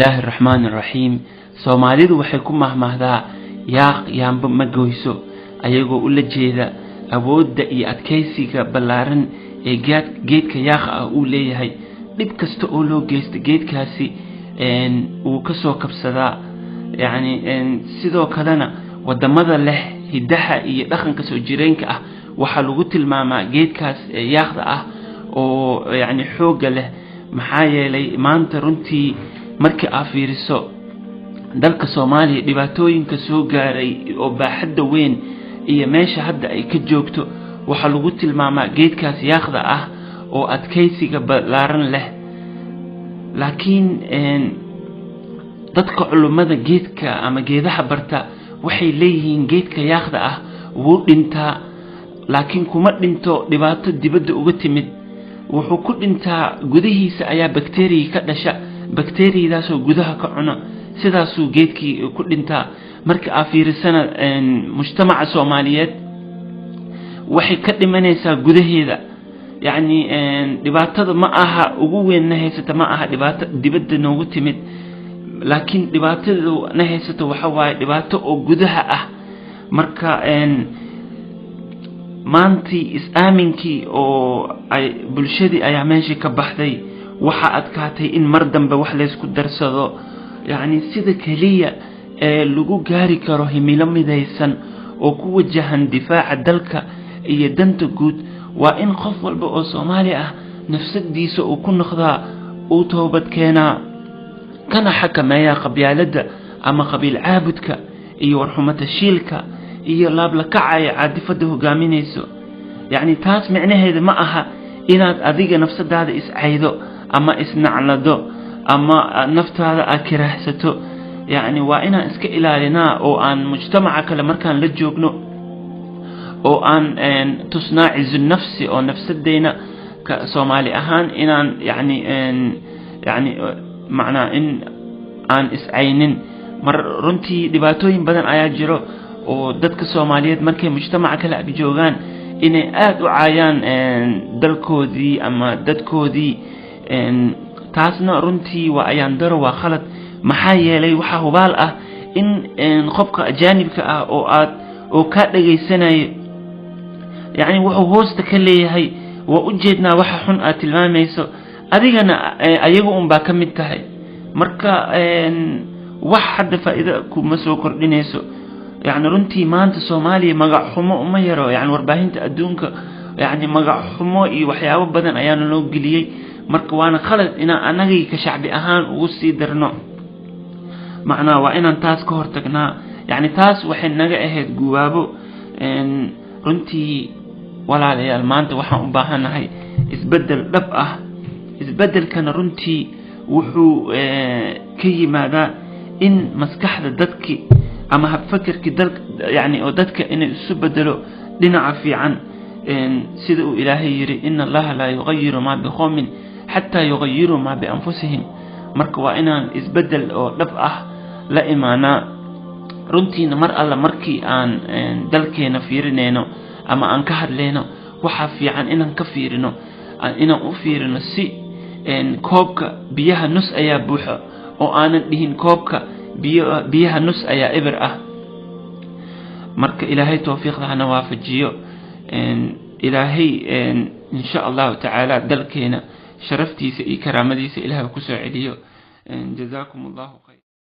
الله الرحمن الرحيم Soomaalidu waxay ku mahmahdaa yaaq yaanba ma goyso ayagoo u la jeeda awoodda iyo adkeysiga ballaaran ee geedka yaaq ah uu leeyahay dib kasta oo loo geysto geedkaasi uu ka soo kabsadaa sidoo kalena wadamada leh hidaha iyo dhaqanka soo jireenka ah waxa lagu tilmaamaa geedkaas yaaqda ah oo xoog leh maxaa yeelay maanta runtii markii aad fiiriso dalka Soomaaliya dhibaatooyinka soo gaaray oo baaxadda weyn iyo meesha hadda ay ka joogto waxa lagu tilmaamaa geedkaas yaaqda ah oo adkeysiga ballaaran leh laakiin dadka culimada geedka ama geedaha barta waxay leeyihiin geedka yaaqda ah wuu dhintaa laakiin kuma dhinto dhibaato dibadda uga timid wuxuu ku dhintaa gudihiisa ayaa bacteria ka dhasha bacteriadaas oo gudaha ka cuna sidaasuu geedkii ku dhintaa marka aad fiirisana mujtamaca Soomaaliyeed waxay ka dhimanaysaa gudaheeda dhibaatada ma aha ugu weyn haysata ma aha dhibaato dibadda noogu timid laakiin dhibaatada na haysata waxa waaye dhibaato oo gudaha ah marka maantii is-aaminkii oo ay bulshadii ayaa meesha ka baxday waxa adkaatay in mar dambe wax la isku darsado sida kaliya ee lagu gaari karo himilo midaysan oo ku wajahan difaaca dalka iyo danta guud waa in qof walba oo Soomaali ah nafsadiisa uu ku noqdaa oo toobad keenaa kana xakameeya qabyaaladda ama qabiil caabudka iyo warxumada shiilka iyo laab la kacay caadifada hogaaminayso taas macnaheedu ma aha inaad adiga nafsadaada iscaydo ama isnaclado ama naftaada aad kiraahsato waa inaan iska ilaalinaa oo aan mujtamaca kale markaan la joogno oo aan tusnaa cizu nafsi oo nafsadeena ka Soomaali ahaan inaan macnaa in aan iscaynin mar runtii dhibaatooyin badan ayaa jiro oo dadka Soomaaliyeed markay mujtamaca kale ag joogaan inay aad u caayaan dalkoodii ama dadkoodii taasna runtii waa ayaan daro waa khalad maxaa yeelay waxa hubaal ah in qofka ajaanibka ah oo ka dhageysanayo wuxuu hoosta ka leeyahay waa u jeednaa waxa xun aad tilmaamayso adigana ayagu ba ka mid tahay marka wax hadda faa'iido kuma soo kordhinayso runtii maanta Soomaaliya magac xumo uma yaro warbaahinta adduunka magac xumo iyo waxyaabo badan ayaa loo geliyay marka waana khalad inaan anagii ka shacbi ahaan ugu sii darno macnaa waa inaan taas ka hortagnaa taas waxay naga ahayd guwaabo runtii walaalayaal maanta waxaan u baahanahay isbedel dhab ah isbedelkana runtii wuxuu ka yimaadaa in maskaxda dadkii ama habfakirkii oo dadka inay isu bedelo dhinaca fiican sida uu Ilaahay yiri inna Allaha la yughayyiru ma biqawmin hatta yughayyiru ma bi anfusihim marka waa inaan isbedel oo dhab ah la imaana runtiina mar alla markii aan dalkeena fiirinayno ama aan ka hadlayno waxa fiican inaan ka fiirino inaan u fiirino si koobka biyaha nus ayaa buuxa oo aanan dhihin koobka biyaha nus ayaa eber ah marka Ilaahay tawfiiqda hana waafajiyo Ilaahay insha Allah ta'ala dalkeena sharaftiisa iyo karaamadiisa Ilaahay ku soo celiyo jazakumullahu